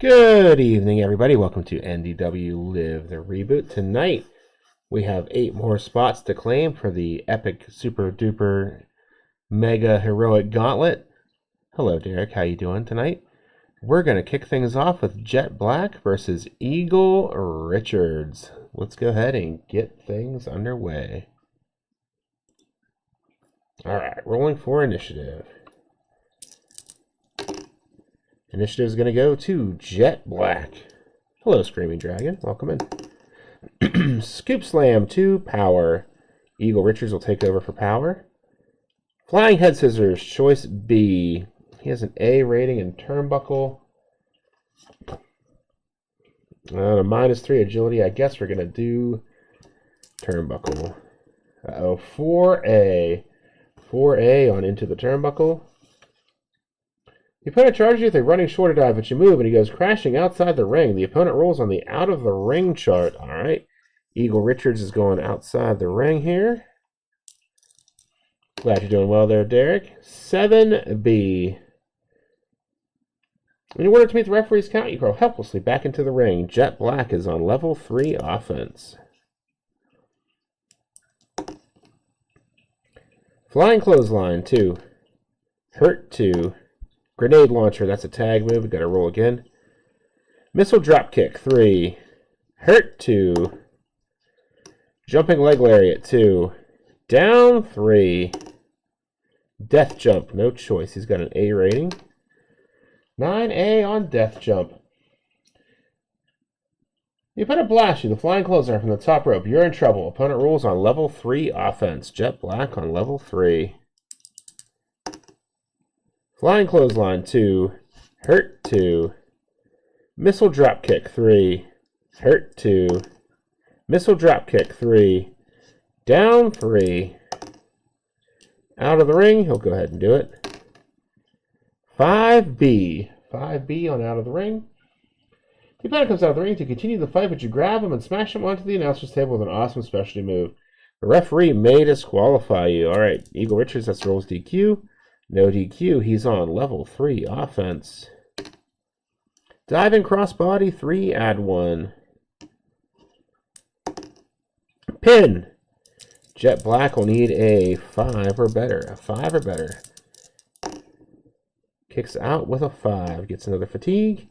Good evening, everybody. Welcome to NDW Live the Reboot. Tonight, we have 8 more spots to claim for the epic, super duper, mega heroic gauntlet. Hello, Derek. How you doing tonight? We're going to kick things off with Jet Black versus Eagle Richards. Let's go ahead and get things underway. All right, rolling for initiative. Initiative is going to go to Jet Black. Hello, Screaming Dragon. Welcome in. Scoop Slam to Power. Eagle Richards will take over for Power. Flying Head Scissors, choice B. He has an A rating in Turnbuckle. A -3 agility. I guess we're going to do Turnbuckle. Uh-oh, 4A. 4A on into the Turnbuckle. The opponent charges you with a running shorter dive, but you move, and he goes crashing outside the ring. The opponent rolls on the out of the ring chart. All right. Eagle Richards is going outside the ring here. Glad you're doing well there, Derek. 7B. In order to meet the referee's count, you crawl helplessly back into the ring. Jet Black is on level 3 offense. Flying Clothesline 2. Hurt 2. Grenade Launcher, that's a tag move. We've got to roll again. Missile Dropkick 3. Hurt 2. Jumping Leg Lariat 2. Down 3. Death Jump, no choice. He's got an A rating. 9A on Death Jump. The opponent blasts you. The Flying Clothesline from the top rope. You're in trouble. Opponent rolls on level 3 offense. Jet Black on level 3. Flying Clothesline 2. Hurt 2. Missile Dropkick 3. Hurt 2. Missile Dropkick 3. Down 3. Out of the ring. He'll go ahead and do it. 5B. 5B on out of the ring. The opponent comes out of the ring to continue the fight, but you grab him and smash him onto the announcer's table with an awesome specialty move. The referee may disqualify you. All right, Eagle Richards, that's rolls DQ. No DQ, he's on level 3 offense. Diving Crossbody 3, add 1. Pin. Jet Black will need a 5 or better. A 5 or better. Kicks out with a 5. Gets another fatigue.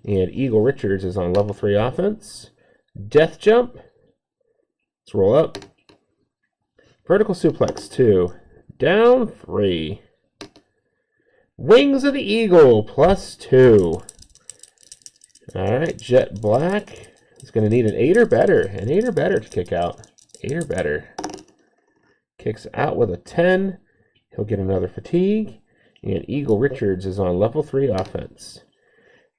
And Eagle Richards is on level 3 offense. Death Jump. Let's roll up. Vertical Suplex 2. Down 3. Wings of the Eagle, +2. Alright, Jet Black is going to need an 8 or better. An 8 or better to kick out. 8 or better. Kicks out with a 10. He'll get another fatigue. And Eagle Richards is on level 3 offense.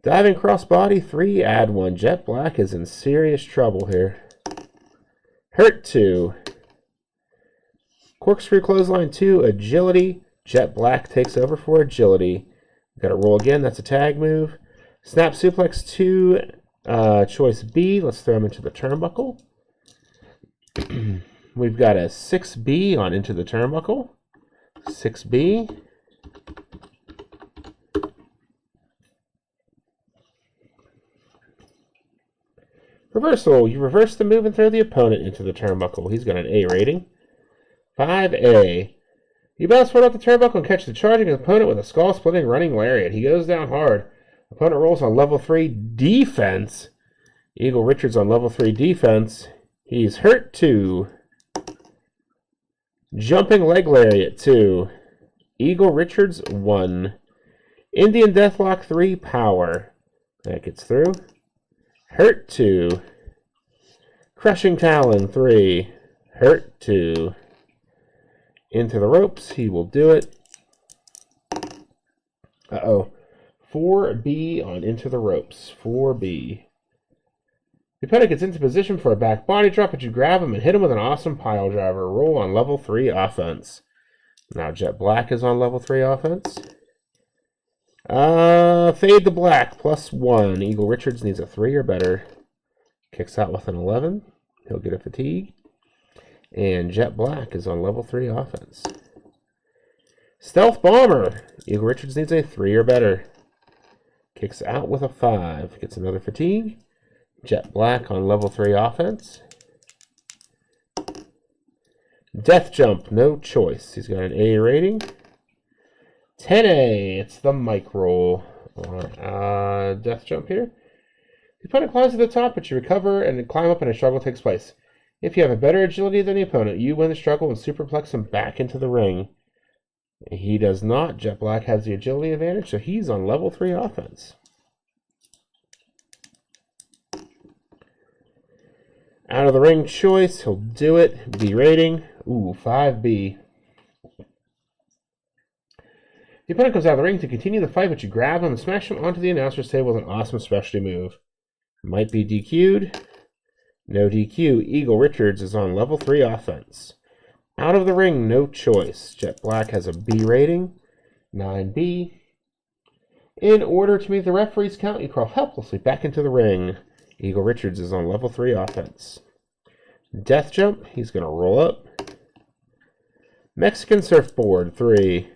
Diving Crossbody 3, add 1. Jet Black is in serious trouble here. Hurt 2. Corkscrew Clothesline 2, agility. Jet Black takes over for agility. Got to roll again. That's a tag move. Snap Suplex 2, choice B. Let's throw him into the Turnbuckle. We've got a 6B on into the Turnbuckle. 6B. Reversal. You reverse the move and throw the opponent into the Turnbuckle. He's got an A rating. 5A. You bounce forward off the turnbuckle and catch the charging opponent with a skull-splitting running lariat. He goes down hard. Opponent rolls on level 3 defense. Eagle Richards on level 3 defense. He's hurt 2. Jumping Leg Lariat 2. Eagle Richards 1. Indian Deathlock 3 power. That gets through. Hurt 2. Crushing Talon 3. Hurt 2. Into the ropes, he will do it. Uh-oh. 4B on into the ropes. 4B. The opponent gets into position for a back body drop, but you grab him and hit him with an awesome pile driver. Roll on level 3 offense. Now Jet Black is on level 3 offense. Fade to Black, +1. Eagle Richards needs a 3 or better. Kicks out with an 11. He'll get a fatigue. And Jet Black is on level 3 offense. Stealth Bomber. Eagle Richards needs a 3 or better. Kicks out with a 5. Gets another fatigue. Jet Black on level 3 offense. Death Jump, no choice. He's got an A rating. 10A, it's the micro. Death Jump here. The opponent climbs to the top, but you recover and climb up and a struggle takes place. If you have a better agility than the opponent, you win the struggle and superplex him back into the ring. He does not. Jet Black has the agility advantage, so he's on level 3 offense. Out of the ring choice, he'll do it. B rating. Ooh, 5B. The opponent comes out of the ring to continue the fight, but you grab him and smash him onto the announcer's table with an awesome specialty move. Might be DQ'd. No DQ. Eagle Richards is on level 3 offense. Out of the ring, no choice. Jet Black has a B rating. 9B. In order to meet the referee's count, you crawl helplessly back into the ring. Eagle Richards is on level 3 offense. Death Jump, he's going to roll up. Mexican Surfboard, 3.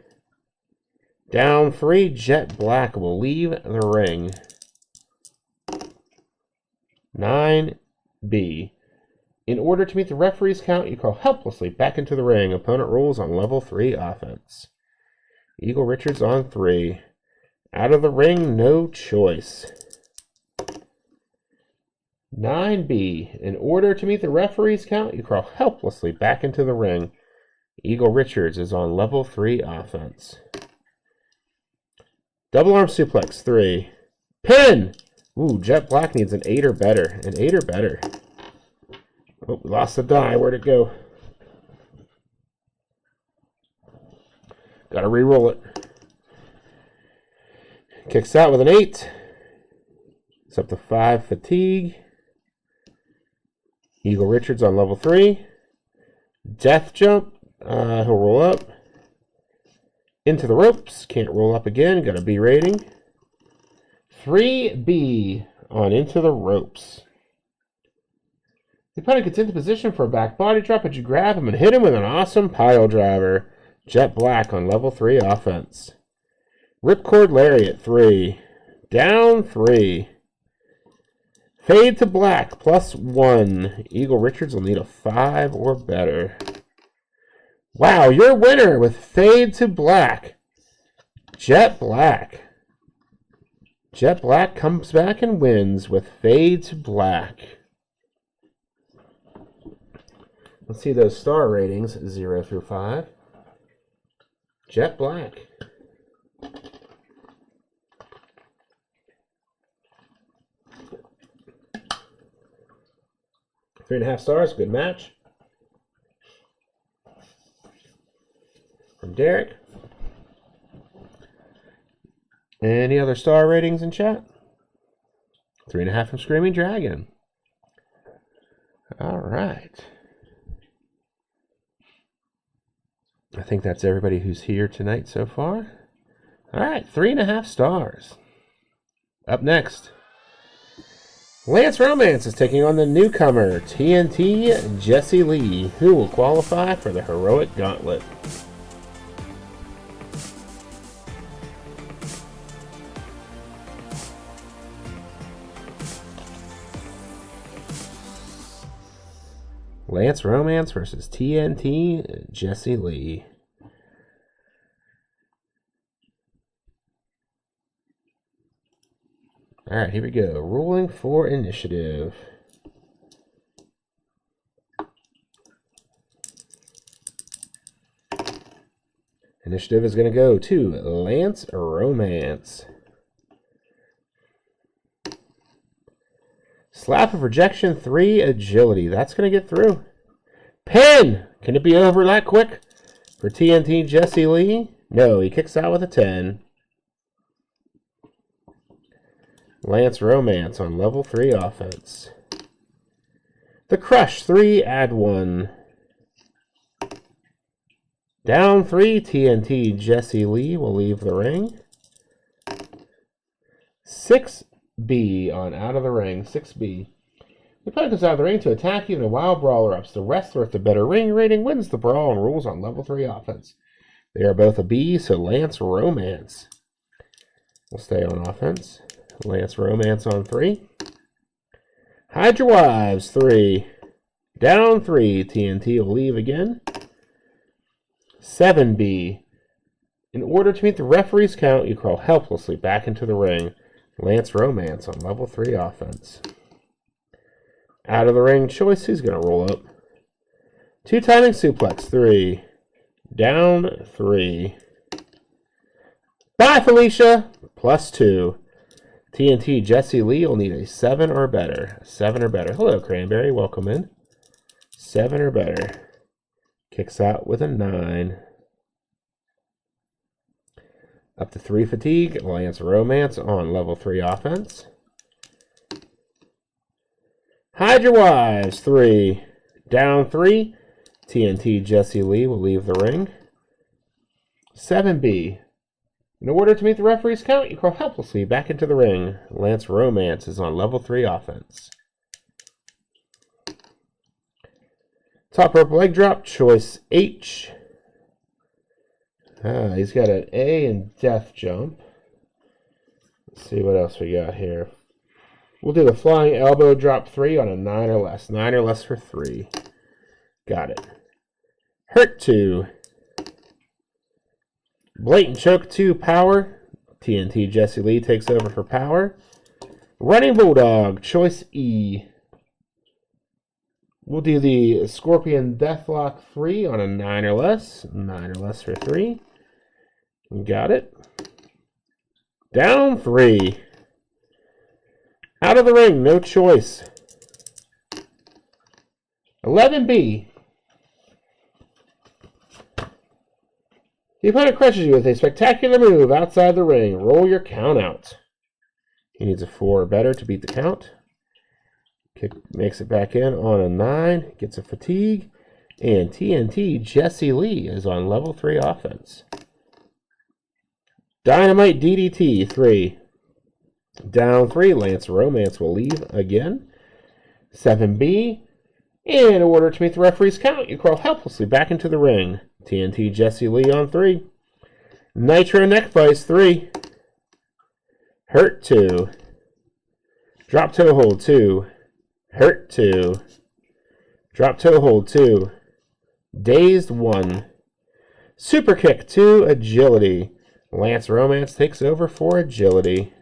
Down 3, Jet Black will leave the ring. 9B. In order to meet the referee's count, you crawl helplessly back into the ring. Opponent rolls on level 3 offense. Eagle Richards on 3. Out of the ring, no choice. 9B. In order to meet the referee's count, you crawl helplessly back into the ring. Eagle Richards is on level 3 offense. Double arm suplex, 3. Pin! Ooh, Jet Black needs an 8 or better. An 8 or better. Oh, we lost the die. Where'd it go? Gotta re-roll it. Kicks out with an 8. It's up to 5 fatigue. Eagle Richards on level 3. Death Jump. He'll roll up. Into the ropes. Can't roll up again. Got a B rating. 3B on Into the Ropes. The opponent gets into position for a back body drop, but you grab him and hit him with an awesome pile driver. Jet Black on level 3 offense. Ripcord Lariat, 3. Down 3. Fade to Black, +1. Eagle Richards will need a 5 or better. Wow, your winner with Fade to Black. Jet Black. Jet Black comes back and wins with Fade to Black. Let's see those star ratings, 0 through 5. Jet Black. Three and a half stars, good match. From Derek. Any other star ratings in chat? 3.5 from Screaming Dragon. All right. I think that's everybody who's here tonight so far. All right, 3.5 stars. Up next, Lance Romance is taking on the newcomer, TNT Jesse Lee, who will qualify for the Heroic Gauntlet. Lance Romance versus TNT Jesse Lee. All right, here we go. Ruling for initiative. Initiative is going to go to Lance Romance. Slap of Rejection, 3 agility. That's going to get through. Pin! Can it be over that quick for TNT Jesse Lee? No, he kicks out with a 10. Lance Romance on level 3 offense. The Crush, 3, add 1. Down 3, TNT Jesse Lee will leave the ring. 6B on Out of the Ring, 6B. The opponent comes out of the ring to attack you in a wild brawler ups. The wrestler with the better ring rating wins the brawl and rules on level 3 offense. They are both a B, so Lance Romance will stay on offense. Lance Romance on 3. Hydra Wives, 3. Down 3. TNT will leave again. 7B. In order to meet the referee's count, you crawl helplessly back into the ring. Lance Romance on level 3 offense. Out of the ring choice, he's going to roll up. 2 timing suplex, 3. Down 3. Bye, Felicia! +2. TNT Jesse Lee will need a 7 or better. 7 or better. Hello, Cranberry. Welcome in. 7 or better. Kicks out with a 9. Up to 3 fatigue. Lance Romance on level 3 offense. Hydra Wives, 3. Down 3. TNT Jesse Lee will leave the ring. 7B. In order to meet the referee's count, you crawl helplessly back into the ring. Lance Romance is on level 3 offense. Top rope leg drop, choice H. He's got an A and death jump. Let's see what else we got here. We'll do the flying elbow drop 3 on a 9 or less. 9 or less for 3. Got it. Hurt 2. Blatant choke 2 power. TNT Jesse Lee takes over for power. Running Bulldog, choice E. We'll do the Scorpion Deathlock 3 on a 9 or less. 9 or less for 3. Got it. Down 3. Out of the ring, no choice. 11B. The opponent crushes you with a spectacular move outside the ring. Roll your count out. He needs a 4 or better to beat the count. Kick makes it back in on a 9. Gets a fatigue. And TNT Jesse Lee is on level 3 offense. Dynamite DDT 3. Down 3. Lance Romance will leave again. 7B. In order to meet the referee's count, you crawl helplessly back into the ring. TNT Jesse Lee on 3. Nitro Neck Vice 3. Hurt 2. Drop toe hold 2. Hurt 2. Drop toe hold 2. Dazed 1. Super kick 2. Agility. Lance Romance takes over for agility.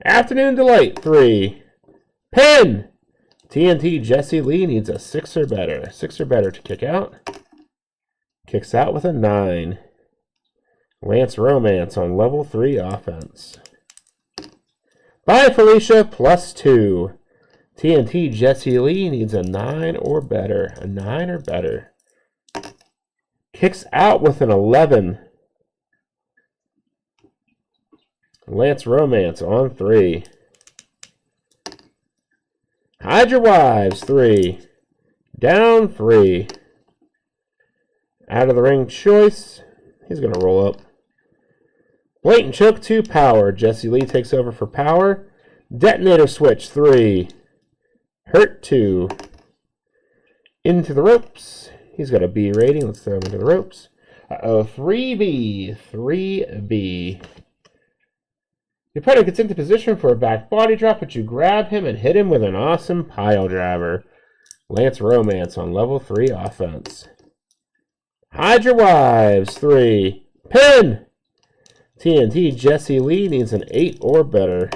Afternoon Delight 3. Pin! TNT Jesse Lee needs a 6 or better. 6 or better to kick out. Kicks out with a 9. Lance Romance on level 3 offense. Bye, Felicia, +2. TNT Jesse Lee needs a 9 or better. A 9 or better. Kicks out with an 11. Lance Romance on 3. Hydra Wives 3. Down 3. Out of the ring choice. He's going to roll up. Blatant choke 2 power. Jesse Lee takes over for power. Detonator switch 3. Hurt 2. Into the ropes. He's got a B rating. Let's throw him into the ropes. 3B. 3B. Your opponent gets into position for a back body drop, but you grab him and hit him with an awesome pile driver. Lance Romance on level 3 offense. Hydra Wives 3. Pin! TNT Jesse Lee needs an 8 or better.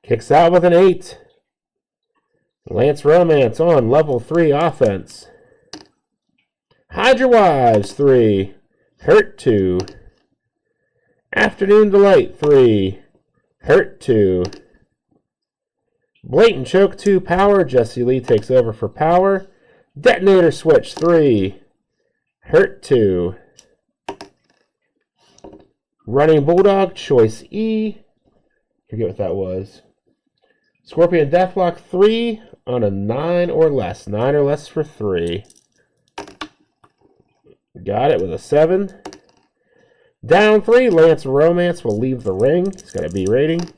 Kicks out with an 8. Lance Romance on level 3 offense. Hydra Wives 3. Hurt 2. Afternoon Delight 3. Hurt 2. Blatant choke 2 power. Jesse Lee takes over for power. Detonator switch 3. Hurt 2. Running Bulldog choice E. Forget what that was. Scorpion Deathlock 3 on a 9 or less. 9 or less for 3. Got it with a 7. Down 3, Lance Romance will leave the ring. He's got a B rating.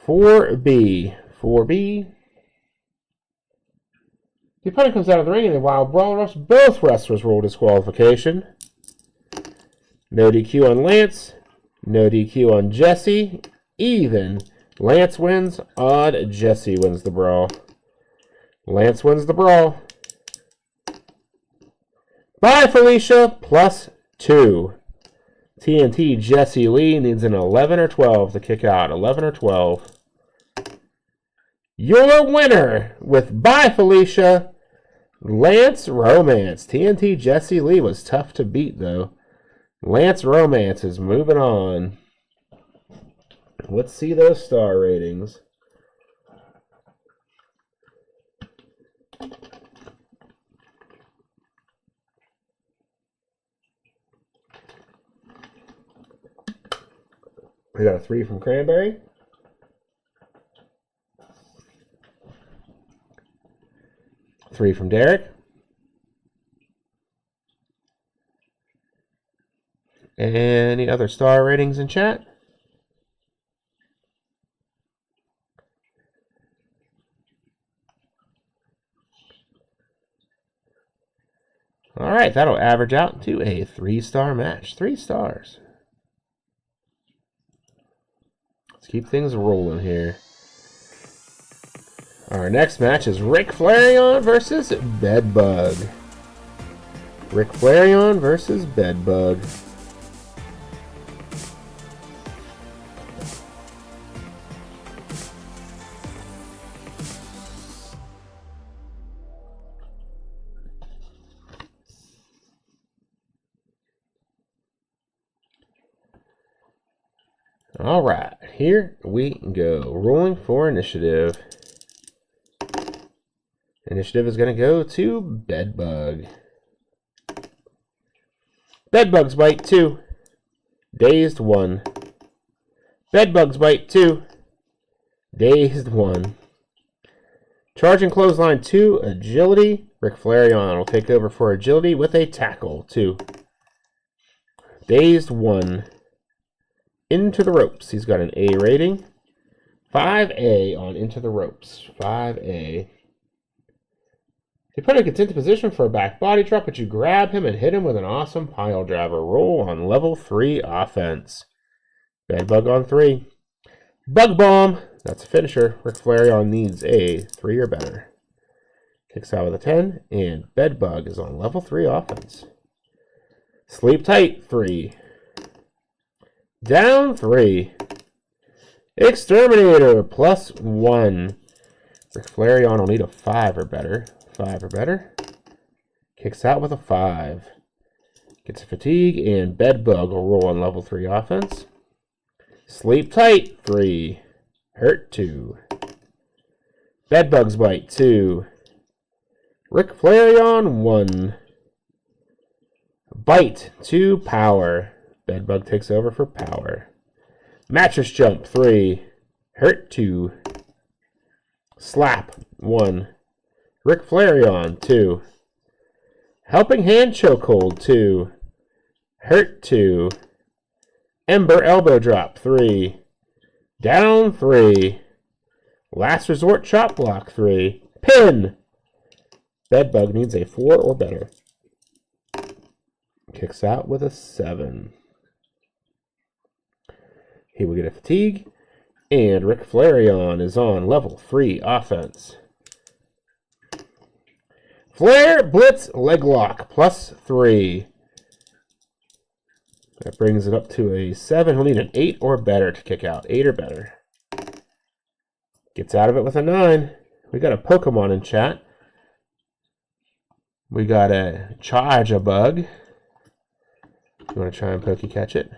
4B. 4B. The opponent comes out of the ring in a wild brawl rush. Both wrestlers roll disqualification. No DQ on Lance. No DQ on Jesse. Even. Lance wins. Odd. Jesse wins the brawl. Lance wins the brawl. Bye, Felicia. +2. TNT Jesse Lee needs an 11 or 12 to kick out. 11 or 12. Your winner with Bye, Felicia. Lance Romance. TNT Jesse Lee was tough to beat, though. Lance Romance is moving on. Let's see those star ratings. We got a 3 from Cranberry. Three from Derek. Any other star ratings in chat? All right, that'll average out to a 3-star match. 3 stars. Let's keep things rolling here. Our next match is Ric Flaireon versus Bedbug. Ric Flaireon versus Bedbug. All right, here we go. Rolling for initiative. Initiative is going to go to Bedbug. Bedbug's Bite 2. Dazed 1. Bedbug's Bite 2. Dazed 1. Charging Clothesline 2. Agility. Ric Flaireon will take over for Agility with a Tackle 2. Dazed 1. Into the Ropes. He's got an A rating. 5A on Into the Ropes. 5A. You put him in a contented position for a back body drop, but you grab him and hit him with an awesome pile driver. Roll on level 3 offense. Bedbug on 3. Bug Bomb. That's a finisher. Ric Flaireon needs a 3 or better. Kicks out with a 10, and Bedbug is on level 3 offense. Sleep Tight 3. Down 3. Exterminator +1. Ric Flaireon will need a 5 or better. 5 or better. Kicks out with a 5. Gets a fatigue, and Bedbug will roll on level 3 offense. Sleep Tight 3. Hurt 2. Bedbug's Bite 2. Ric Flaireon 1. Bite 2 Power. Bedbug takes over for Power. Mattress Jump 3. Hurt 2. Slap 1. Ric Flaireon 2. Helping Hand Chokehold 2. Hurt 2. Ember Elbow Drop 3. Down 3. Last Resort Chop Block 3. Pin! Bedbug needs a 4 or better. Kicks out with a 7. He will get a fatigue. And Ric Flaireon is on level 3 offense. Flare Blitz Leg Lock +3. That brings it up to a 7. He'll need an 8 or better to kick out. 8 or better. Gets out of it with a 9. We got a Pokemon in chat. We got a Charge-a-Bug. You want to try and Poke catch it?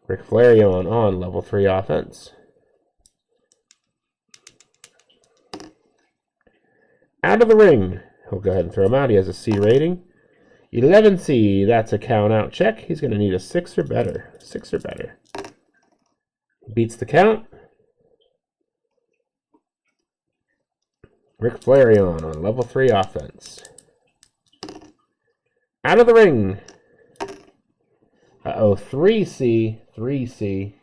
Ric Flaireon on level 3 offense. Out of the ring. He'll go ahead and throw him out. He has a C rating. 11C, that's a count out check. He's going to need a 6 or better. 6 or better. Beats the count. Ric Flaireon on level 3 offense. Out of the ring. Uh-oh, 3C. 3C.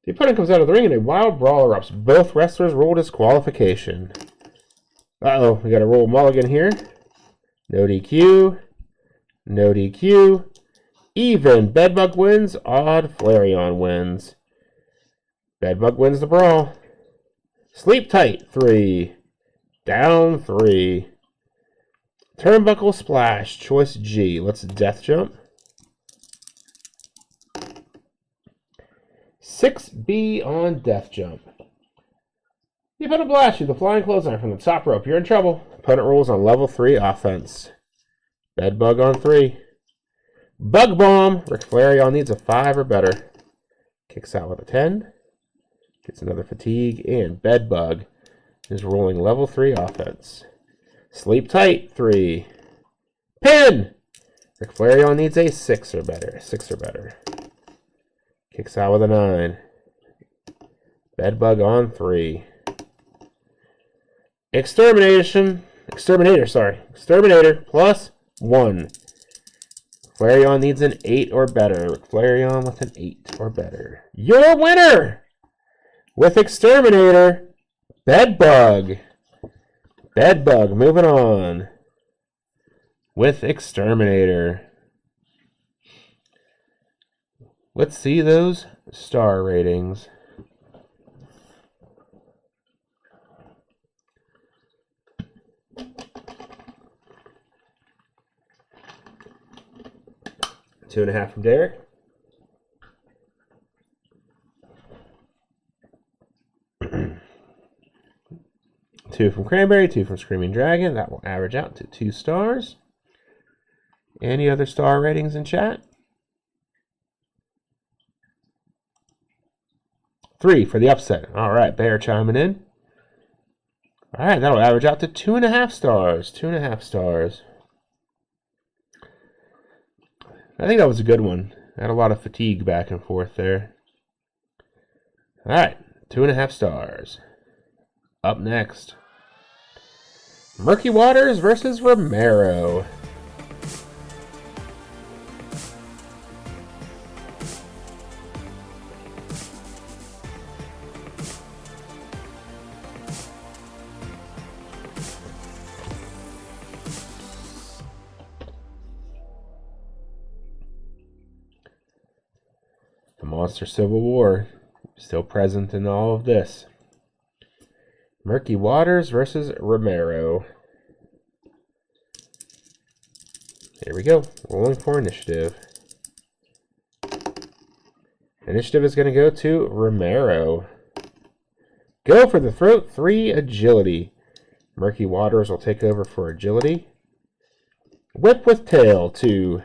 The opponent comes out of the ring and a wild brawl erupts. Both wrestlers roll disqualification. Uh-oh, we got a roll mulligan here. No DQ. No DQ. Even. Bedbug wins. Odd. Flaireon wins. Bedbug wins the brawl. Sleep tight. 3. Down 3. Turnbuckle splash. Choice G. Let's death jump. 6B on death jump. The opponent blasts you the flying clothesline from the top rope. You're in trouble. Opponent rolls on level 3 offense. Bedbug on 3. Bug bomb. Ric Flaireon needs a 5 or better. Kicks out with a 10. Gets another fatigue. And Bedbug is rolling level 3 offense. Sleep tight. 3. Pin. Ric Flaireon needs a 6 or better. 6 or better. Kicks out with a 9. Bedbug on 3. Exterminator plus 1. Flaireon needs an 8 or better. Flaireon with an 8 or better. Your winner with Exterminator, Bedbug. Bedbug moving on with Exterminator. Let's see those star ratings. Two and a half from Derek. Two from Cranberry, 2 from Screaming Dragon. That will average out to 2 stars. Any other star ratings in chat? 3 for the upset. All right, Bear chiming in. All right, that'll average out to 2.5 stars. 2.5 stars. I think that was a good one. Had a lot of fatigue back and forth there. All right, 2.5 stars. Up next, Murky Waters versus Romero. The Monster Civil War still present in all of this. Murky Waters versus Romero. Here we go. Rolling for initiative. Initiative is going to go to Romero. Go for the throat. 3 agility. Murky Waters will take over for agility. Whip with tail. 2.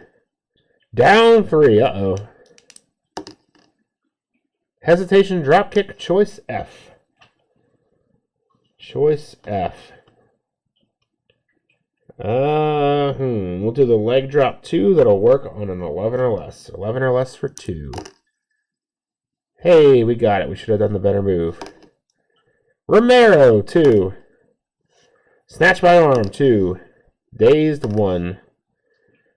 Down 3. Uh-oh. Hesitation dropkick. Choice F. Choice F. We'll do the leg drop 2. That'll work on an 11 or less. 11 or less for 2. Hey, we got it. We should have done the better move. Romero, 2. Snatch by arm, 2. Dazed, 1.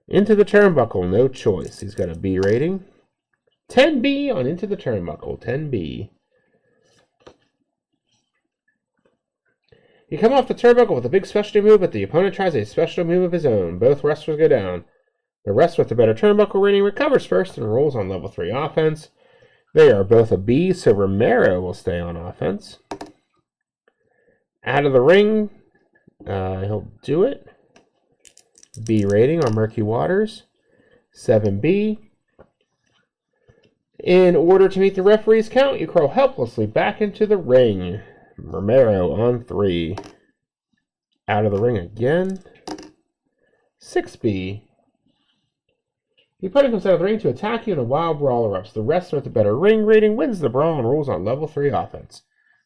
Into the turnbuckle, no choice. He's got a B rating. 10B on Into the Turnbuckle. 10B. You come off the turnbuckle with a big specialty move, but the opponent tries a special move of his own. Both wrestlers go down. The wrestler with the better turnbuckle rating recovers first and rolls on level 3 offense. They are both a B, so Romero will stay on offense. Out of the ring, he'll do it. B rating on Murky Waters. 7B. In order to meet the referee's count, you crawl helplessly back into the ring. Romero on 3. Out of the ring again. 6B. The opponent comes out of the ring to attack you in a wild brawl erupts. The wrestler with the better ring rating wins the brawl and rolls on level 3 offense.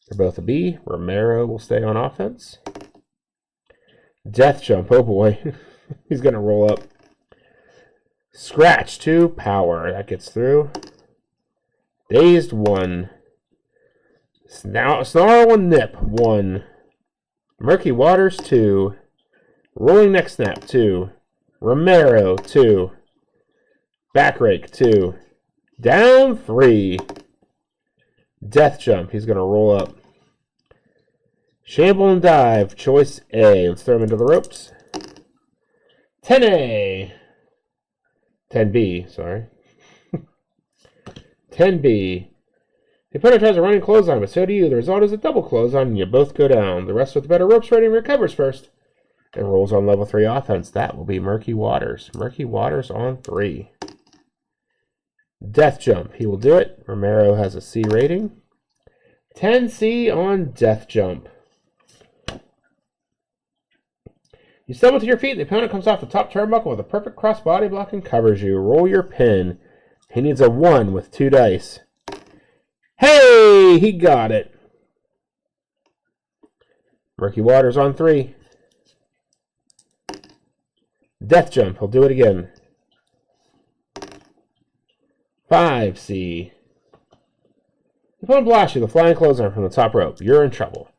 They're both a B. Romero will stay on offense. Death jump. Oh boy. He's going to roll up. Scratch 2. Power. That gets through. Dazed 1. Snarl and Nip 1. Murky Waters 2. Rolling Neck Snap 2. Romero 2. Back Rake 2. Down 3. Death Jump. He's going to roll up. Shamble and Dive. Choice A. Let's throw him into the ropes. 10A. 10B, sorry. 10B. The opponent tries a running clothesline, but so do you. The result is a double clothesline, and you both go down. The rest with the better ropes rating recovers first and rolls on level 3 offense. That will be Murky Waters. Murky Waters on 3. Death Jump. He will do it. Romero has a C rating. 10C on Death Jump. You stumble to your feet. The opponent comes off the top turnbuckle with a perfect cross body block and covers you. Roll your pin. He needs a 1 with 2 dice. Hey! He got it. Murky Waters on 3. Death Jump. He'll do it again. 5C. The opponent blasts you. The flying clothesline from the top rope. You're in trouble.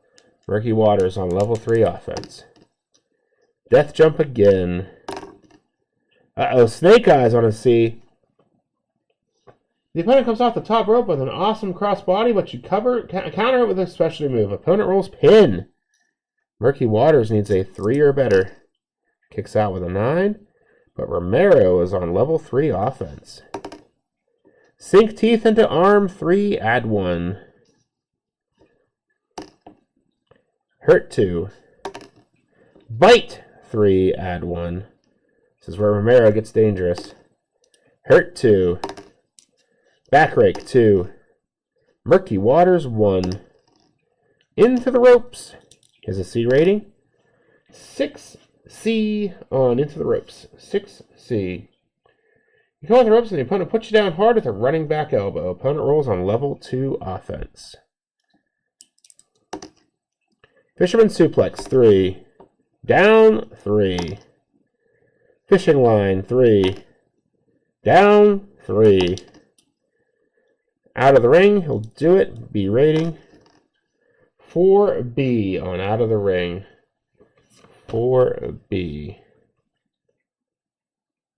Murky Waters on level 3 offense. Death Jump again. Uh-oh, Snake Eyes on a C. The opponent comes off the top rope with an awesome cross body, but you counter it with a specialty move. Opponent rolls pin. Murky Waters needs a 3 or better. Kicks out with a 9, but Romero is on level 3 offense. Sink teeth into arm 3, add 1. Hurt 2. Bite 3, add 1. This is where Romero gets dangerous. Hurt 2. Back rake 2. Murky Waters 1. Into the ropes. Has a C rating. 6C on Into the Ropes. 6C. You come off the ropes and the opponent puts you down hard with a running back elbow. Opponent rolls on level 2 offense. Fisherman Suplex 3. Down 3. Fishing Line 3. Down 3. Out of the ring, he'll do it. B rating. 4B on Out of the Ring. 4B.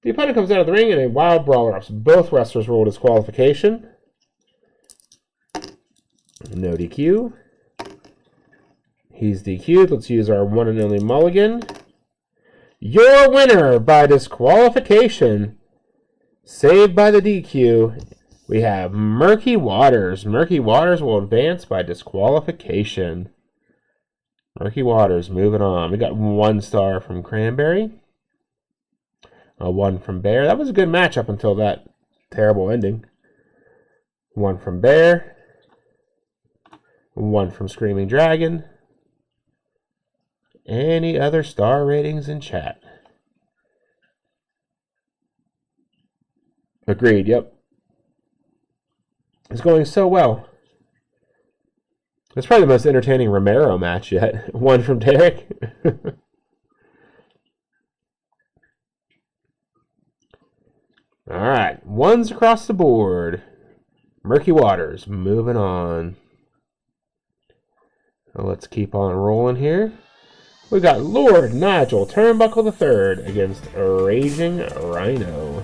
The opponent comes out of the ring in a wild brawler-ups. Both wrestlers roll disqualification. No DQ. He's DQ'd. Let's use our one and only mulligan. Your winner by disqualification. Saved by the DQ. We have Murky Waters. Murky Waters will advance by disqualification. Murky Waters moving on. We got 1 star from Cranberry. 1 from Bear. That was a good match up until that terrible ending. 1 from Bear. 1 from Screaming Dragon. Any other star ratings in chat? Agreed, yep. It's going so well. It's probably the most entertaining Romero match yet. 1 from Derek. Alright, 1s across the board. Murky Waters, moving on. So let's keep on rolling here. We got Lord Nigel Turnbuckle III against Raging Rhino.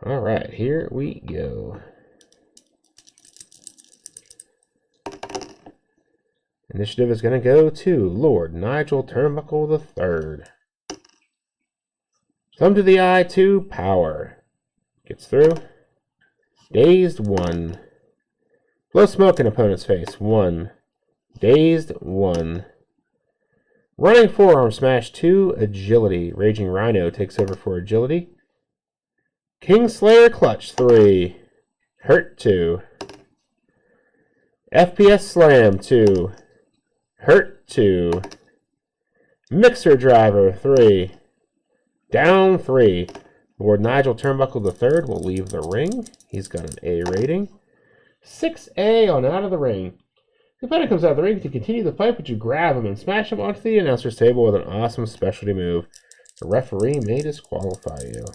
All right, here we go. Initiative is going to go to Lord Nigel Turnbuckle III. Thumb to the eye, 2, power. Gets through. Dazed, 1. Blow smoke in opponent's face, 1. Dazed, 1. Running forearm smash, 2, agility. Raging Rhino takes over for agility. Kingslayer Clutch 3. Hurt 2. FPS Slam 2. Hurt 2. Mixer Driver 3. Down 3. Lord Nigel Turnbuckle III will leave the ring. He's got an A rating. 6A on Out of the Ring. The opponent comes out of the ring to continue the fight, but you grab him and smash him onto the announcer's table with an awesome specialty move. The referee may disqualify you.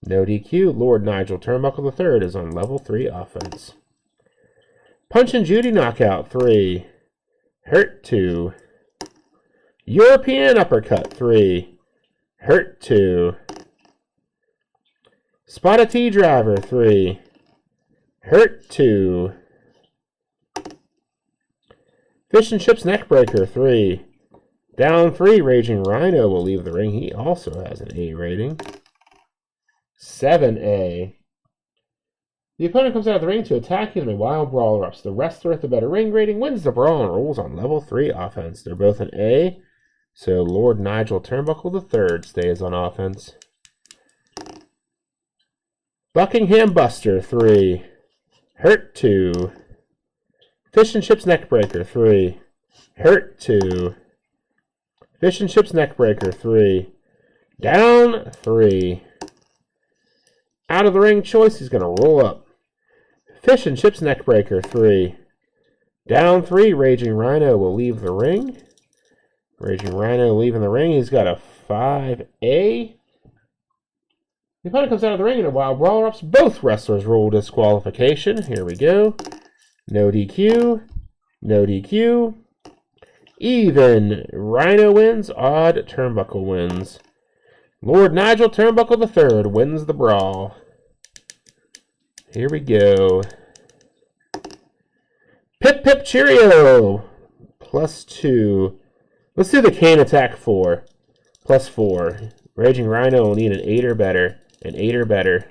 No DQ. Lord Nigel Turnbuckle III is on level 3 offense. Punch and Judy Knockout 3. Hurt 2. European Uppercut 3. Hurt 2. Spotted T Driver 3. Hurt 2. Fish and Chips Neckbreaker 3. Down 3. Raging Rhino will leave the ring. He also has an A rating. 7A. The opponent comes out of the ring to attack you in a wild brawl erupts. The wrestler with the better ring rating wins the brawl and rolls on level 3 offense. They're both an A, so Lord Nigel Turnbuckle III stays on offense. Buckingham Buster 3. Hurt 2. Fish and Chips Neckbreaker 3. Hurt 2. Fish and Chips Neckbreaker 3. Down 3. Out of the ring choice, he's going to roll up. Fish and Chips Neckbreaker 3. Down 3. Raging Rhino will leave the ring. Raging Rhino leaving the ring. He's got a 5A. The opponent comes out of the ring in a wild brawl erupts. Both wrestlers roll disqualification. Here we go. No DQ. No DQ. Even. Rhino wins. Odd. Turnbuckle wins. Lord Nigel Turnbuckle III wins the brawl. Here we go. Pip Pip Cheerio. +2. Let's do the Cane Attack 4. +4. Raging Rhino will need an 8 or better. An 8 or better.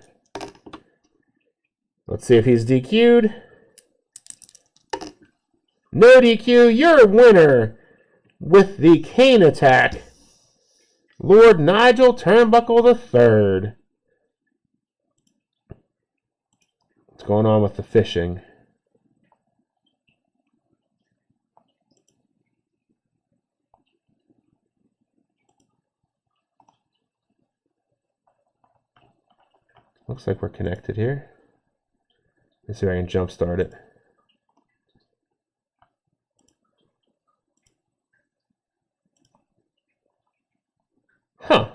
Let's see if he's DQ'd. No DQ. You're a winner with the Cane Attack. Lord Nigel Turnbuckle III. What's going on with the fishing? Looks like we're connected here. Let's see if I can jump start it. Huh.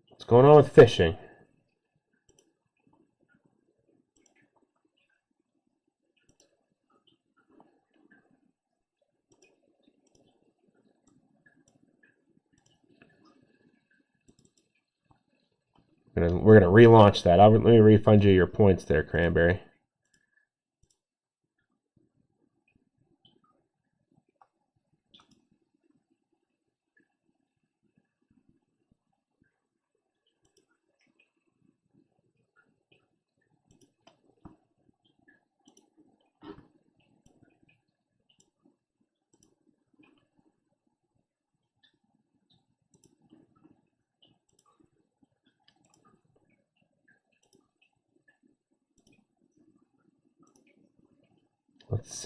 What's going on with fishing? We're gonna relaunch that. Let me refund you your points there, Cranberry.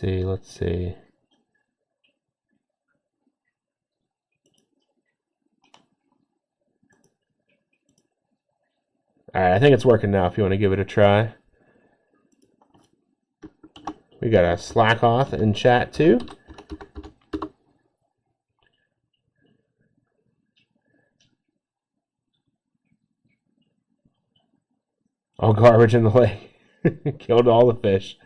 Let's see. Alright, I think it's working now if you want to give it a try. We got a slack off in chat too. All garbage in the lake. Killed all the fish.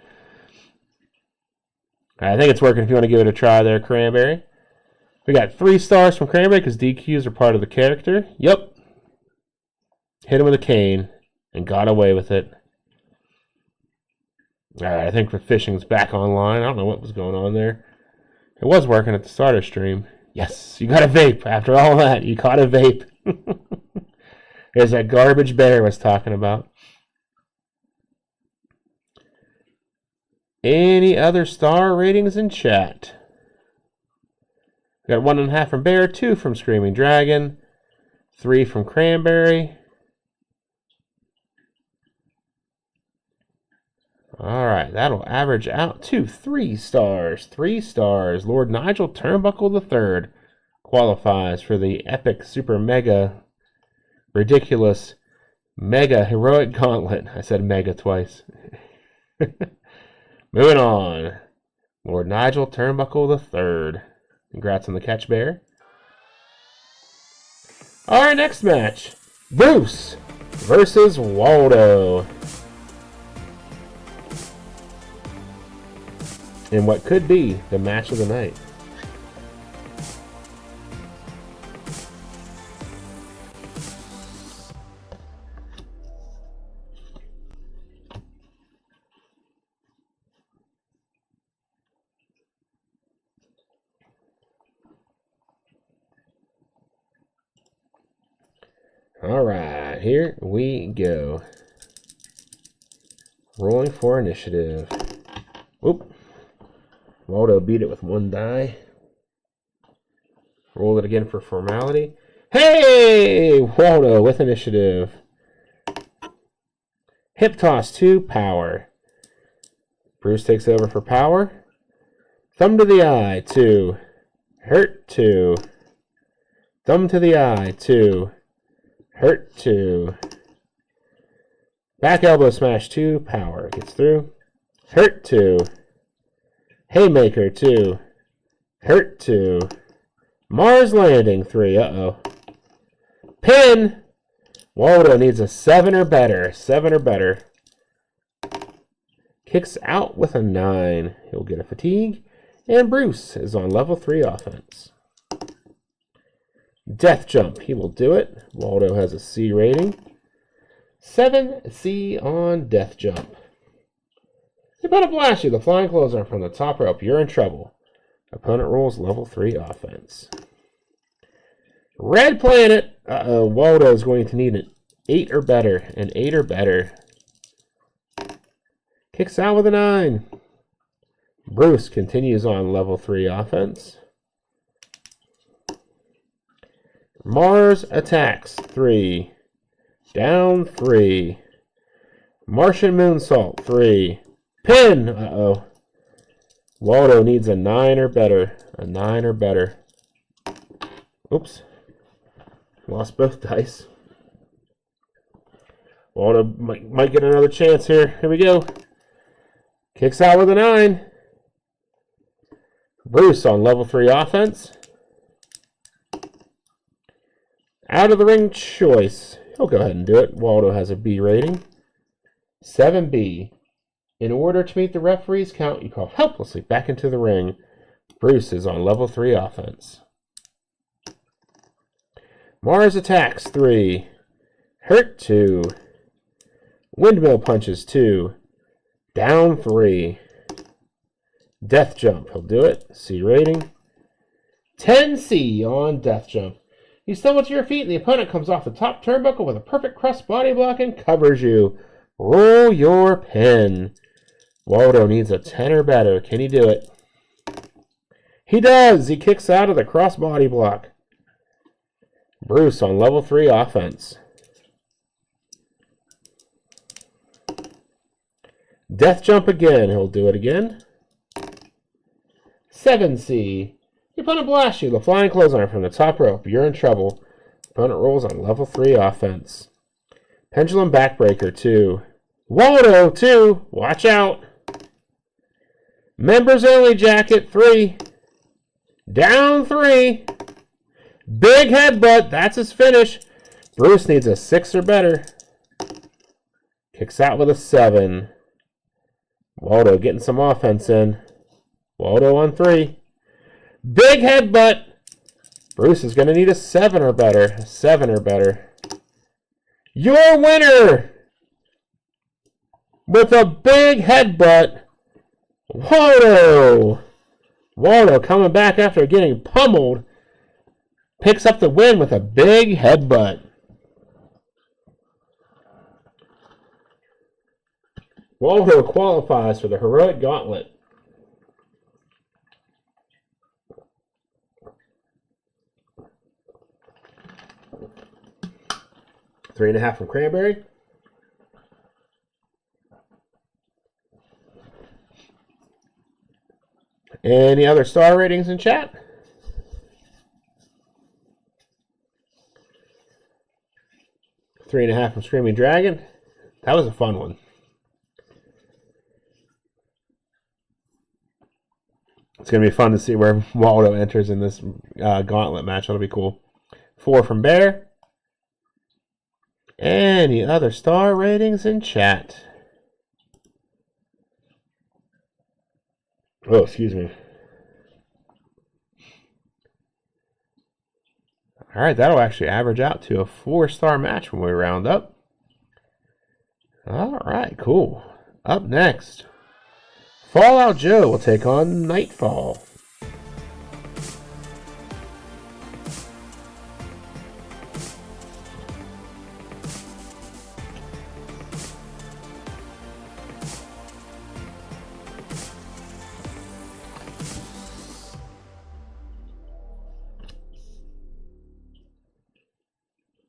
I think it's working if you want to give it a try there, Cranberry. We got 3 stars from Cranberry because DQs are part of the character. Yep. Hit him with a cane and got away with it. Alright, I think the fishing's back online. I don't know what was going on there. It was working at the start of stream. Yes, you got a vape. After all that, you caught a vape. There's that garbage bear I was talking about. Any other star ratings in chat? We got 1.5 from Bear, 2 from Screaming Dragon, 3 from Cranberry. Alright, that'll average out to 3 stars. 3 stars. Lord Nigel Turnbuckle III qualifies for the epic, super, mega, ridiculous, mega heroic gauntlet. I said mega twice. Moving on. Lord Nigel Turnbuckle III. Congrats on the catch, Bear. Our next match. Bruce versus Whaldo. In what could be the match of the night. All right, here we go. Rolling for initiative. Oop. Whaldo beat it with one die. Roll it again for formality. Hey! Whaldo with initiative. Hip toss 2, power. Bruce takes over for power. Thumb to the eye, 2. Hurt, 2. Thumb to the eye, 2. Hurt, 2. Back elbow smash, 2. Power. Gets through. Hurt, 2. Haymaker, 2. Hurt, 2. Mars landing, 3. Uh-oh. Pin! Whaldo needs a 7 or better. 7 or better. Kicks out with a 9. He'll get a fatigue. And Bruce is on level 3 offense. Death jump. He will do it. Whaldo has a C rating. 7C on death jump. He's about to blast you. The flying closer from the top rope. You're in trouble. Opponent rolls level 3 offense. Red planet. Uh-oh. Whaldo is going to need an 8 or better. An 8 or better. Kicks out with a 9. Bruce continues on level 3 offense. Mars attacks. 3. Down 3. Martian moonsault. 3. Pin! Uh-oh. Whaldo needs a 9 or better. A 9 or better. Oops. Lost both dice. Whaldo might get another chance here. Here we go. Kicks out with a 9. Bruce on level 3 offense. Out of the ring choice. He'll go ahead and do it. Whaldo has a B rating. 7B. In order to meet the referee's count, you call helplessly back into the ring. Bruce is on level 3 offense. Mars attacks. 3. Hurt 2. Windmill punches. 2. Down 3. Death jump. He'll do it. C rating. 10C on death jump. You stumble to your feet and the opponent comes off the top turnbuckle with a perfect crust body block and covers you. Roll your pin. Whaldo needs a 10 or better. Can he do it? He does. He kicks out of the cross body block. Bruce on level 3 offense. Death jump again. He'll do it again. 7C. Your opponent blasts you. The flying clothesline from the top rope. You're in trouble. Opponent rolls on level 3 offense. Pendulum backbreaker 2. Whaldo 2. Watch out. Members only jacket 3. Down 3. Big headbutt. That's his finish. Bruce needs a 6 or better. Kicks out with a 7. Whaldo getting some offense in. Whaldo on 3. Big headbutt. Bruce is going to need a 7 or better. A 7 or better. Your winner with a big headbutt, Whaldo. Whaldo coming back after getting pummeled. Picks up the win with a big headbutt. Whaldo qualifies for the Heroic Gauntlet. Three and a half from Cranberry. Any other star ratings in chat? 3.5 from Screaming Dragon. That was a fun one. It's going to be fun to see where Whaldo enters in this gauntlet match. That'll be cool. 4 from Bear. Any other star ratings in chat? Oh, excuse me. All right, that'll actually average out to a 4-star match when we round up. All right, cool. Up next, Fallout Joe will take on KnightFall.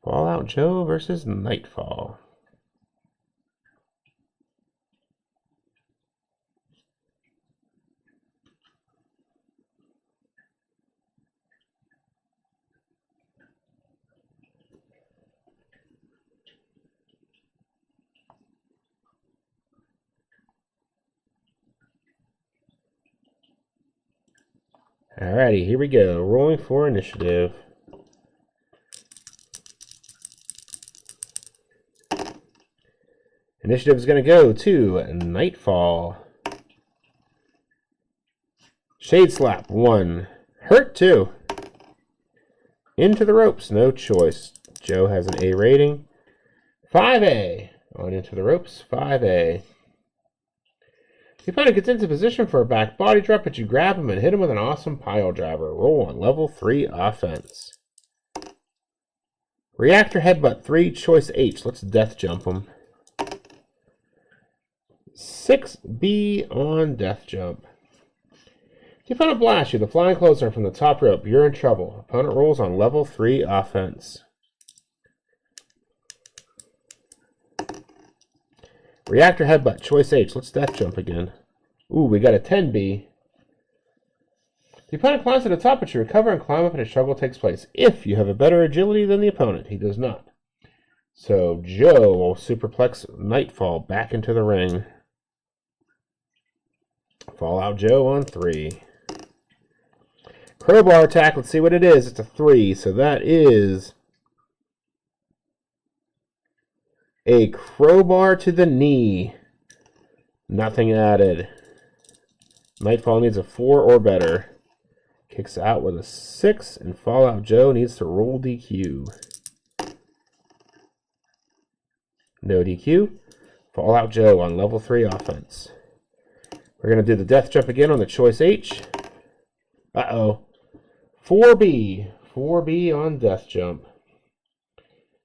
Fallout Joe versus KnightFall. Alrighty, here we go. Rolling for initiative. Initiative is going to go to KnightFall. Shade Slap, 1. Hurt, 2. Into the ropes, no choice. Joe has an A rating. 5A. On Into the Ropes, 5A. The opponent gets into position for a back body drop, but you grab him and hit him with an awesome pile driver. Roll on level 3 offense. Reactor Headbutt, 3, choice H. Let's death jump him. 6B on death jump. The opponent blasts you. The flying closer from the top rope. You're in trouble. Opponent rolls on level 3 offense. Reactor Headbutt, choice H. Let's death jump again. Ooh, we got a 10B. The opponent climbs to the top, but you recover and climb up and a struggle takes place. If you have a better agility than the opponent, he does not. So Joe will superplex KnightFall back into the ring. Fallout Joe on 3. Crowbar attack, let's see what it is. It's a 3, so that is a crowbar to the knee. Nothing added. KnightFall needs a 4 or better. Kicks out with a 6, and Fallout Joe needs to roll DQ. No DQ. Fallout Joe on level 3 offense. We're going to do the death jump again on the choice H. Uh-oh. 4B. 4B on death jump.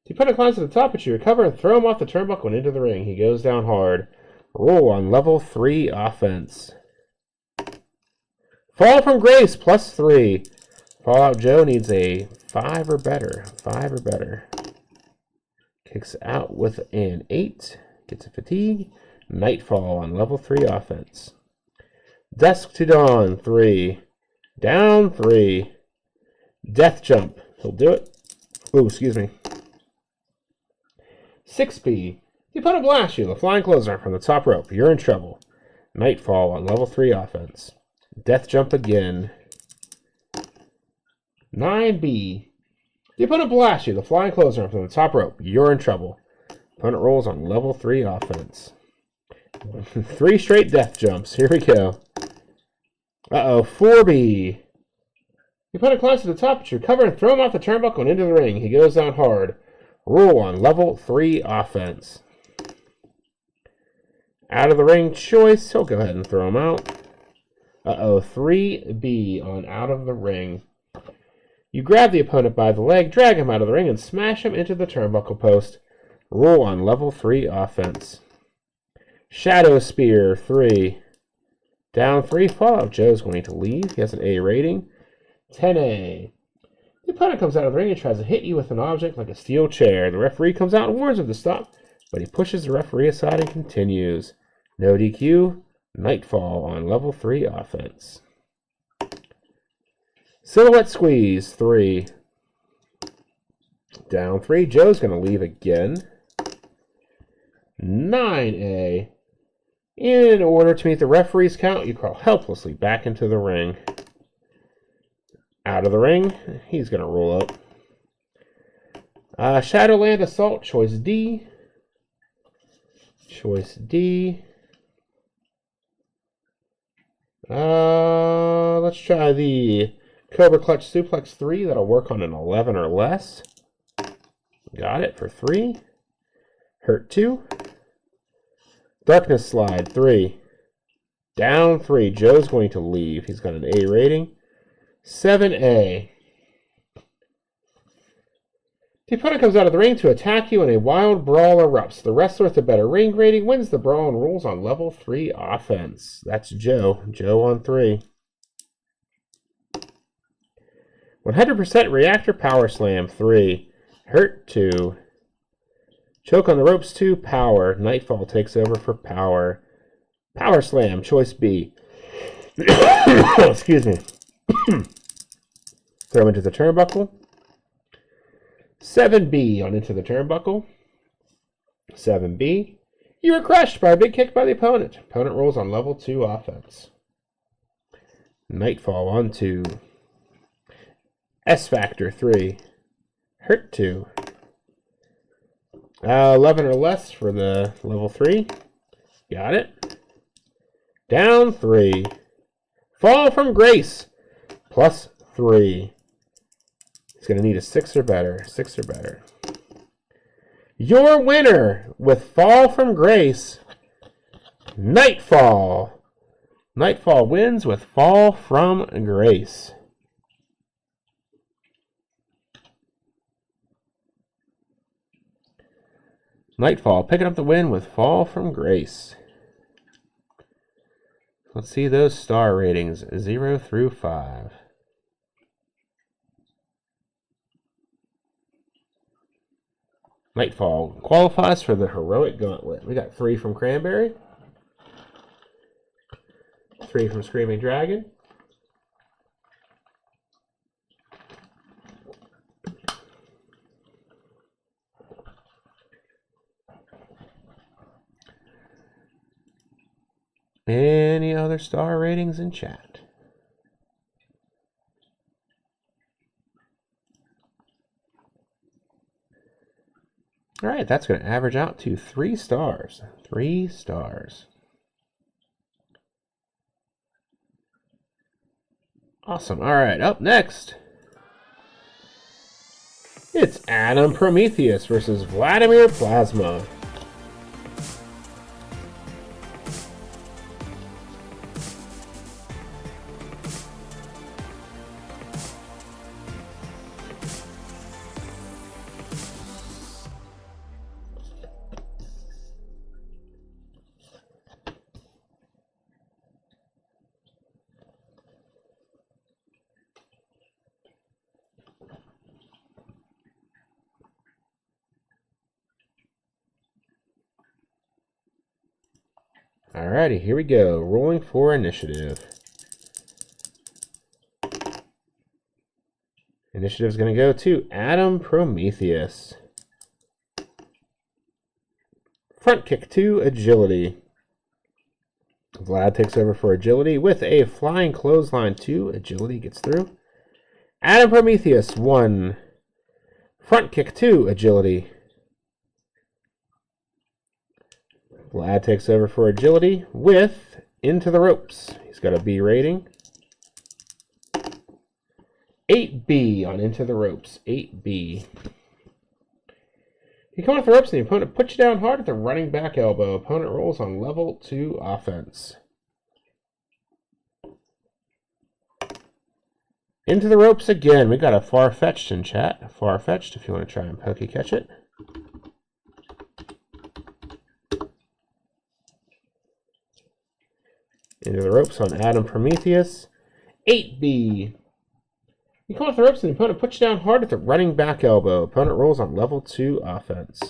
The opponent climbs to the top, but you recover and throw him off the turnbuckle and into the ring. He goes down hard. Roll on level 3 offense. Fall from Grace, plus 3. Fallout Joe needs a 5 or better. 5 or better. Kicks out with an 8. Gets a fatigue. KnightFall on level 3 offense. Dusk to Dawn, 3. Down 3. Death jump. He'll do it. Oh, excuse me. 6B. The opponent blasts you. The flying clothesline from the top rope. You're in trouble. KnightFall on level 3 offense. Death jump again. 9B. The opponent blasts you. The flying clothesline from the top rope. You're in trouble. Opponent rolls on level 3 offense. 3 straight death jumps. Here we go. Uh-oh. 4B. The opponent climbs to the top, but you recover and throw him off the turnbuckle and into the ring. He goes down hard. Roll on level 3 offense. Out of the ring choice. He'll go ahead and throw him out. Uh-oh. 3B on out of the ring. You grab the opponent by the leg, drag him out of the ring, and smash him into the turnbuckle post. Roll on level 3 offense. Shadow Spear, 3. Down 3. Fallout Joe's going to leave. He has an A rating. 10A. The opponent comes out of the ring and tries to hit you with an object like a steel chair. The referee comes out and warns him to stop, but he pushes the referee aside and continues. No DQ. KnightFall on level 3 offense. Silhouette Squeeze, 3. Down 3. Joe's going to leave again. 9A. In order to meet the referee's count, you crawl helplessly back into the ring. Out of the ring, he's going to roll up. Shadowland Assault, choice D. Choice D. Let's try the Cobra Clutch Suplex 3. That'll work on an 11 or less. Got it for 3. Hurt 2. Darkness Slide 3. Down 3. Joe's going to leave. He's got an A rating. 7A. The opponent comes out of the ring to attack you and a wild brawl erupts. The wrestler with the better ring rating wins the brawl and rolls on level 3 offense. That's Joe. Joe on 3. 100% Reactor Power Slam 3. Hurt 2. Choke on the ropes 2. Power. Nightfall takes over for Power. Power Slam, choice B. Excuse me. Throw him into the turnbuckle. 7B on into the turnbuckle. 7B. You are crushed by a big kick by the opponent. Opponent rolls on level 2 offense. Nightfall on 2. S Factor 3. Hurt 2. 11 or less for the level 3. Got it. Down 3. Fall from Grace. Plus 3. He's going to need a 6 or better. 6 or better. Your winner with Fall from Grace, Nightfall. Nightfall wins with Fall from Grace. Nightfall picking up the win with Fall from Grace. Let's see those star ratings, 0 through 5. Nightfall qualifies for the Heroic Gauntlet. We got 3 from Cranberry. 3 from Screaming Dragon. Any other star ratings in chat? All right, that's going to average out to 3 stars. 3 stars. Awesome. All right, up next, it's Adam Prometheus versus Vladimir Plasma. Alrighty, here we go. Rolling for initiative. Initiative is going to go to Adam Prometheus. Front kick 2, agility. Vlad takes over for agility with a flying clothesline 2. Agility gets through. Adam Prometheus 1. Front kick 2, agility. Vlad takes over for agility with Into the Ropes. He's got a B rating. 8B on Into the Ropes. 8B. You come off the ropes and the opponent puts you down hard with a running back elbow. Opponent rolls on level 2 offense. Into the Ropes again. We got a Far-Fetched in chat. Far-Fetched if you want to try and pokey catch it. Into the Ropes on Adam Prometheus. 8B. You come off the ropes and the opponent puts you down hard with a running back elbow. Opponent rolls on level 2 offense.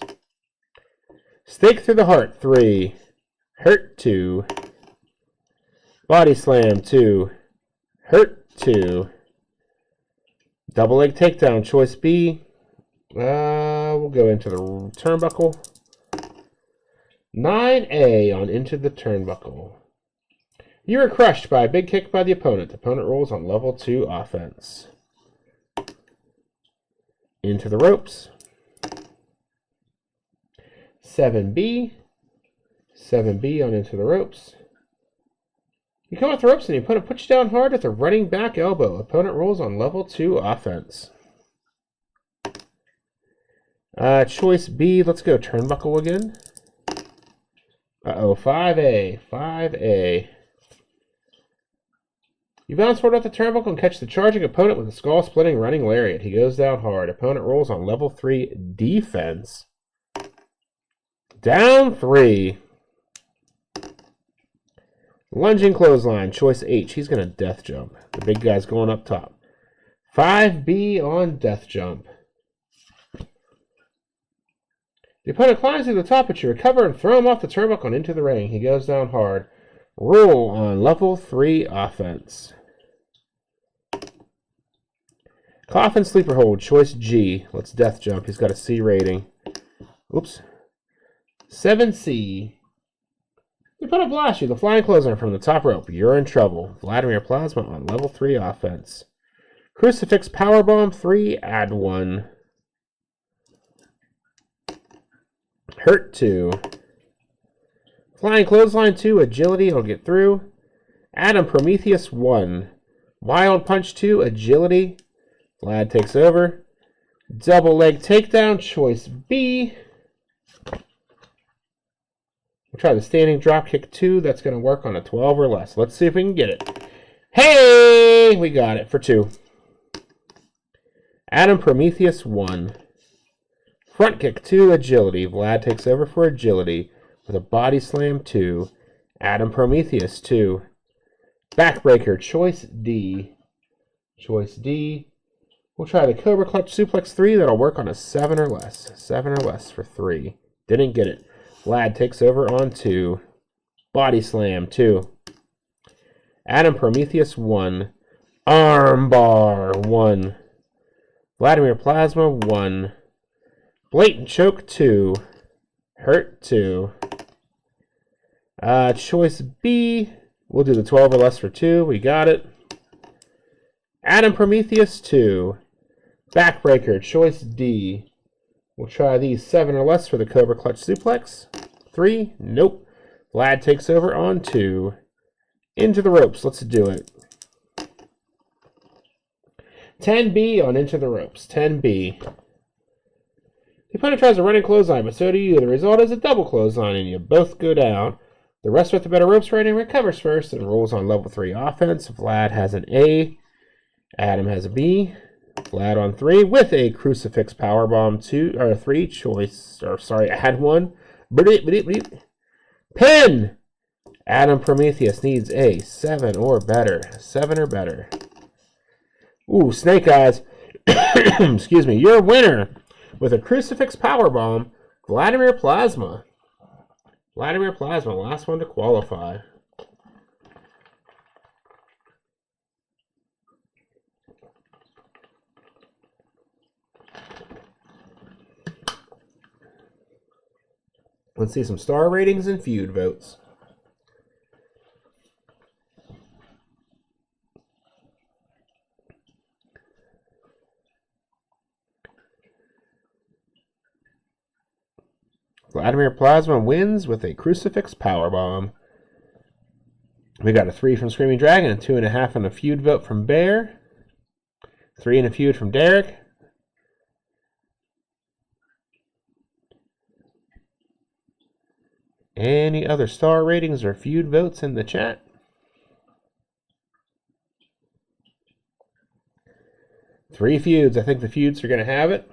Stake through the heart 3. Hurt 2. Body slam 2. Hurt 2. Double leg takedown choice B. We'll go into the turnbuckle. 9A on into the turnbuckle. You are crushed by a big kick by the opponent. Opponent rolls on level 2 offense. Into the Ropes. 7B. 7B on Into the Ropes. You come off the ropes and your opponent puts you down hard with a running back elbow. Opponent rolls on level 2 offense. Choice B, let's go Turnbuckle again. Uh-oh, 5A. 5A. You bounce forward off the turnbuckle and catch the charging opponent with a skull-splitting running lariat. He goes down hard. Opponent rolls on level 3 defense. Down 3. Lunging clothesline, choice H. He's going to death jump. The big guy's going up top. 5B on death jump. The opponent climbs to the top, but you recover and throw him off the turnbuckle and into the ring. He goes down hard. Roll on level 3 offense. Coffin sleeper hold, choice G. Let's death jump. He's got a C rating. Oops. 7C. The opponent blasts you, the flying clothesline from the top rope. You're in trouble. Vladimir Plasma on level 3 offense. Crucifix Powerbomb 3, add 1. Hurt 2. Flying Clothesline 2, Agility, it'll get through. Adam Prometheus 1. Wild Punch 2, Agility. Vlad takes over. Double Leg Takedown, choice B. We'll try the Standing Dropkick 2. That's going to work on a 12 or less. Let's see if we can get it. Hey! We got it for 2. Adam Prometheus 1. Front Kick 2, Agility. Vlad takes over for Agility with a Body Slam 2. Adam Prometheus 2. Backbreaker, choice D. Choice D. We'll try the Cobra Clutch Suplex 3. That'll work on a 7 or less. 7 or less for 3. Didn't get it. Vlad takes over on 2. Body Slam 2. Adam Prometheus 1. Armbar 1. Vladimir Plasma 1. Blatant Choke 2. Hurt 2. Choice B. We'll do the 12 or less for 2. We got it. Adam Prometheus 2. Backbreaker, choice D. We'll try these 7 or less for the Cobra Clutch Suplex. 3. Nope. Vlad takes over on 2. Into the Ropes. Let's do it. 10B on Into the Ropes. 10B. The opponent tries a running clothesline, but so do you. The result is a double clothesline, and you both go down. The rest with the better ropes rating recovers first and rolls on level 3 offense. Vlad has an A. Adam has a B. Vlad on 3 with a Crucifix Powerbomb 2 or 3 choice. Or sorry, add 1. Pin! Adam Prometheus needs a 7 or better. 7 or better. Ooh, Snake Eyes. Excuse me. You're a winner with a Crucifix Powerbomb, Vladimir Plasma. Vladimir Plasma, last one to qualify. Let's see some star ratings and feud votes. Vladimir Plasma wins with a Crucifix Powerbomb. We got a 3 from Screaming Dragon, a 2.5 on a feud vote from Bear. 3 in a feud from Derek. Any other star ratings or feud votes in the chat? Three feuds. I think the feuds are going to have it.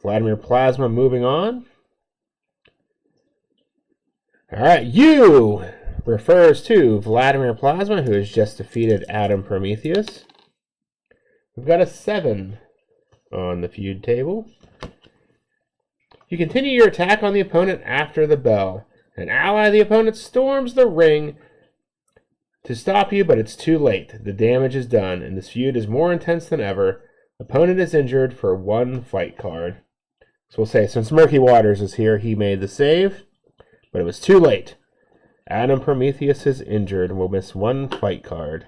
Vladimir Plasma moving on. All right, you refers to Vladimir Plasma, who has just defeated Adam Prometheus. We've got a 7 on the feud table. You continue your attack on the opponent after the bell. An ally of the opponent storms the ring to stop you, but it's too late. The damage is done, and this feud is more intense than ever. Opponent is injured for 1 fight card. So we'll say, since Murky Waters is here, he made the save, but it was too late. Adam Prometheus is injured and will miss 1 fight card.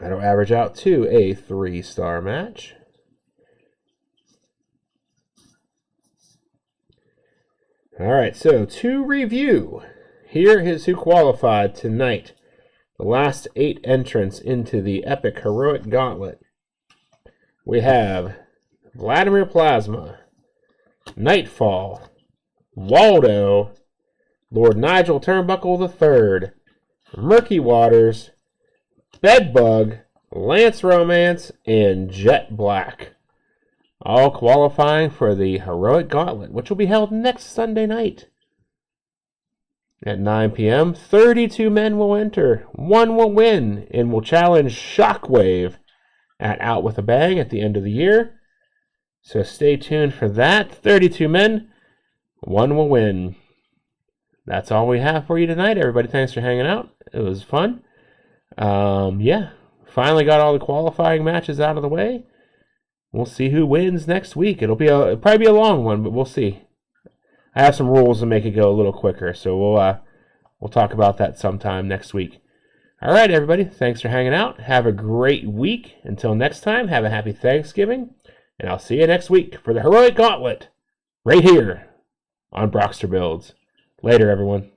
That'll average out to a 3-star match. All right, so to review, here is who qualified tonight. The last 8 entrants into the epic Heroic Gauntlet. We have Vladimir Plasma, KnightFall, Whaldo, Lord Nigel Turnbuckle III, Murky Waters, Bedbug, Lance Romance, and Jet Black. All qualifying for the Heroic Gauntlet, which will be held next Sunday night. At 9 p.m., 32 men will enter. 1 will win and will challenge Shockwave at Out With A Bang at the end of the year. So stay tuned for that. 32 men, 1 will win. That's all we have for you tonight, everybody. Thanks for hanging out. It was fun. Yeah, finally got all the qualifying matches out of the way. We'll see who wins next week. It'll probably be a long one, but we'll see. I have some rules to make it go a little quicker, so we'll talk about that sometime next week. All right, everybody. Thanks for hanging out. Have a great week. Until next time, have a happy Thanksgiving, and I'll see you next week for the Heroic Gauntlet right here on Brocster Builds. Later, everyone.